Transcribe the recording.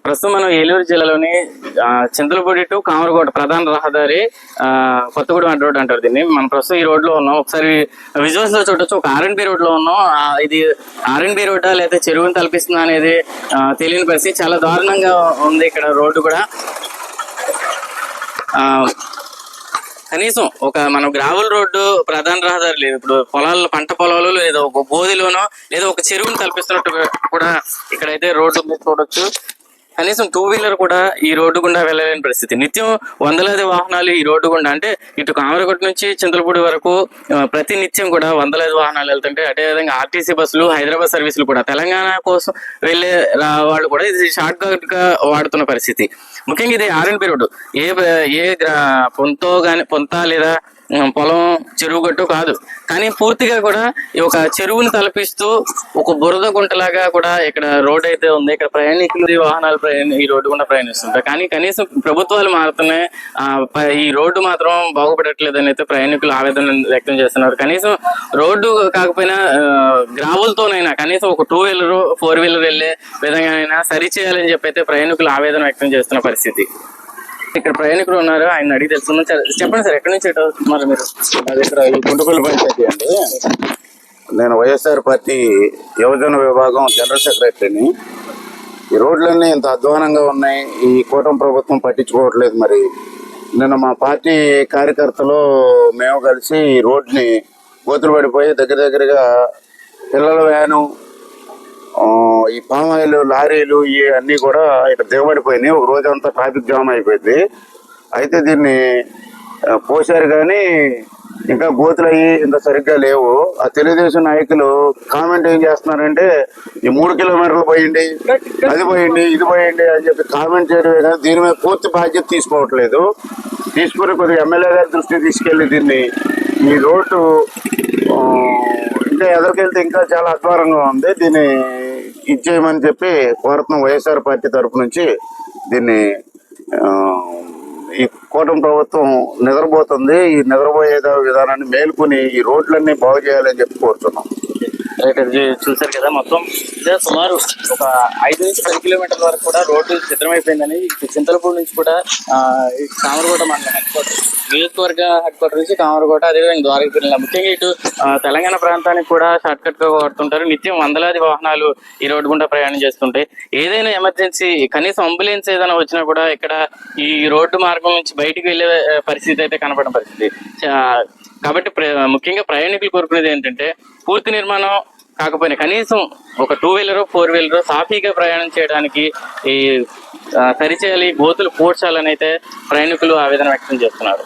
ప్రస్తుతం మనం ఏలూరు జిల్లాలోని చింతలపూడి టు కామరకోట ప్రధాన రహదారి కొత్తగూడెం అడ్డ రోడ్ అంటారు దీన్ని. మనం ప్రస్తుతం ఈ రోడ్ లో ఉన్నాం. ఒకసారి విజువల్స్ లో చూడొచ్చు. ఒక ఆర్ఎన్బి రోడ్ లో ఉన్నాం. ఇది ఆర్ఎన్బి రోడ్డా లేదా చెరువుని తలపిస్తుందా అనేది తెలియని పరిస్థితి. చాలా దారుణంగా ఉంది ఇక్కడ రోడ్డు కూడా. కనీసం ఒక మనం గ్రావెల్ రోడ్డు ప్రధాన రహదారి లేదు. ఇప్పుడు పంట పొలాలు లేదా ఒక బోధిలోనో లేదా ఒక చెరువును కల్పిస్తున్నట్టు కూడా ఇక్కడైతే రోడ్డు మీద చూడొచ్చు. కనీసం టూ వీలర్ కూడా ఈ రోడ్డు గుండా వెళ్ళలేని పరిస్థితి. నిత్యం వందలాది వాహనాలు ఈ రోడ్డు గుండా, అంటే ఇటు కామరకోట నుంచి చింతలపూడి వరకు ప్రతి నిత్యం కూడా వందలాది వాహనాలు వెళ్తుంటే, అదేవిధంగా ఆర్టీసీ బస్సులు, హైదరాబాద్ సర్వీసులు కూడా, తెలంగాణ కోసం వెళ్ళే వాళ్ళు కూడా ఇది షార్ట్ కట్ గా వాడుతున్న పరిస్థితి. ముఖ్యంగా ఇది ఆర్ఎన్బి రోడ్డు. ఏ పొంత లేదా పొలం చెరువు గట్టు కాదు, కానీ పూర్తిగా కూడా ఈ ఒక చెరువుని తలపిస్తూ ఒక బురద గుంటలాగా కూడా ఇక్కడ రోడ్ అయితే ఉంది. ఇక్కడ ప్రయాణికులు వాహనాలు ఈ రోడ్డు గుండా ప్రయాణిస్తుంటారు. కానీ కనీసం ప్రభుత్వాలు మారుతున్నాయి, ఈ రోడ్డు మాత్రం బాగుపడట్లేదని అయితే ప్రయాణికులు ఆవేదన వ్యక్తం చేస్తున్నారు. కనీసం రోడ్డు కాకపోయినా గ్రావులతోనైనా కనీసం ఒక 2 వీలర్ 4 వీలర్ వెళ్ళే విధంగానైనా సరిచేయాలని చెప్పి అయితే ప్రయాణికులు ఆవేదన వ్యక్తం చేస్తున్న పరిస్థితి. ఇక్కడ ప్రయాణికులు ఉన్నారు, ఆయన అడిగి తెలుసుకున్నాం. చెప్పండి సార్, ఎక్కడి నుంచి ఎటు అవుతున్నారు మీరు? అది ఇక్కడ ఈ గుంటుపల్లి పంచాయతీ అండి. నేను వైఎస్ఆర్ పార్టీ యువజన విభాగం జనరల్ సెక్రటరీని. ఈ రోడ్లన్నీ ఇంత అధ్వానంగా ఉన్నాయి, ఈ కూటమి ప్రభుత్వం పట్టించుకోవట్లేదు. మరి నిన్న మా పార్టీ కార్యకర్తలు మేము కలిసి ఈ రోడ్ని గోతులు పడిపోయి దగ్గరగా పిల్లల వ్యాను, ఈ పామాయిల్ లారీలు ఇవన్నీ కూడా ఇక్కడ దిగబడిపోయినాయి. ఒక రోజంతా ట్రాఫిక్ జామ్ అయిపోయింది. అయితే దీన్ని పోసారు కానీ ఇంకా గోతులు అయ్యి ఇంకా సరిగ్గా లేవు. ఆ తెలుగుదేశం నాయకులు కామెంట్ ఏం చేస్తున్నారంటే, ఈ 3 కిలోమీటర్లు పోయండి, అది పోయండి, ఇది పోయండి అని చెప్పి కామెంట్ చేయడమే కానీ దీని మీద పూర్తి బాధ్యత తీసుకోవట్లేదు. తీసుకుని కొద్దిగా ఎమ్మెల్యే గారి దృష్టికి తీసుకెళ్లి దీన్ని ఈ రోడ్డు ఇంకా ఎదురుకెళ్తే ఇంకా చాలా అధ్వానంగా ఉంది, దీన్ని ఇచ్చేయమని చెప్పి కోరుతున్నాం. వైఎస్ఆర్ పార్టీ తరఫు నుంచి దీన్ని ఈ కూటమి ప్రభుత్వం నిద్రపోతుంది. ఈ నిద్రపోయే విధానాన్ని మేలుకుని ఈ రోడ్లన్నీ బాగు చేయాలని చెప్పి కోరుతున్నాం. చూసారు కదా, మొత్తం సుమారు ఒక 5 నుంచి 10 కిలోమీటర్ల వరకు కూడా రోడ్డు సిద్ధమైపోయిందని చింతలపూడి నుంచి కూడా కామరకోట మండలం నియోజకవర్గ హెడ్ క్వార్టర్ నుంచి కామరకోట, అదేవిధంగా ద్వారకపల్లి, ముఖ్యంగా ఇటు తెలంగాణ ప్రాంతానికి కూడా షార్ట్ కట్ గా వాడుతుంటారు. నిత్యం వందలాది వాహనాలు ఈ రోడ్డు గుండా ప్రయాణం చేస్తుంటాయి. ఏదైనా ఎమర్జెన్సీ, కనీసం అంబులెన్స్ ఏదైనా వచ్చినా కూడా ఇక్కడ ఈ రోడ్డు మార్గం నుంచి బయటికి వెళ్ళే పరిస్థితి అయితే కనపడిన పరిస్థితి. కాబట్టి ముఖ్యంగా ప్రయాణికులు కోరుకునేది ఏంటంటే, పూర్తి నిర్మాణం కాకపోయినా కనీసం ఒక 2 వీలర్ 4 వీలర్ సాఫీగా ప్రయాణం చేయడానికి ఈ సరిచేయాలి, గోతులు పూడ్చాలని అయితే ప్రయాణికులు ఆవేదన వ్యక్తం చేస్తున్నారు.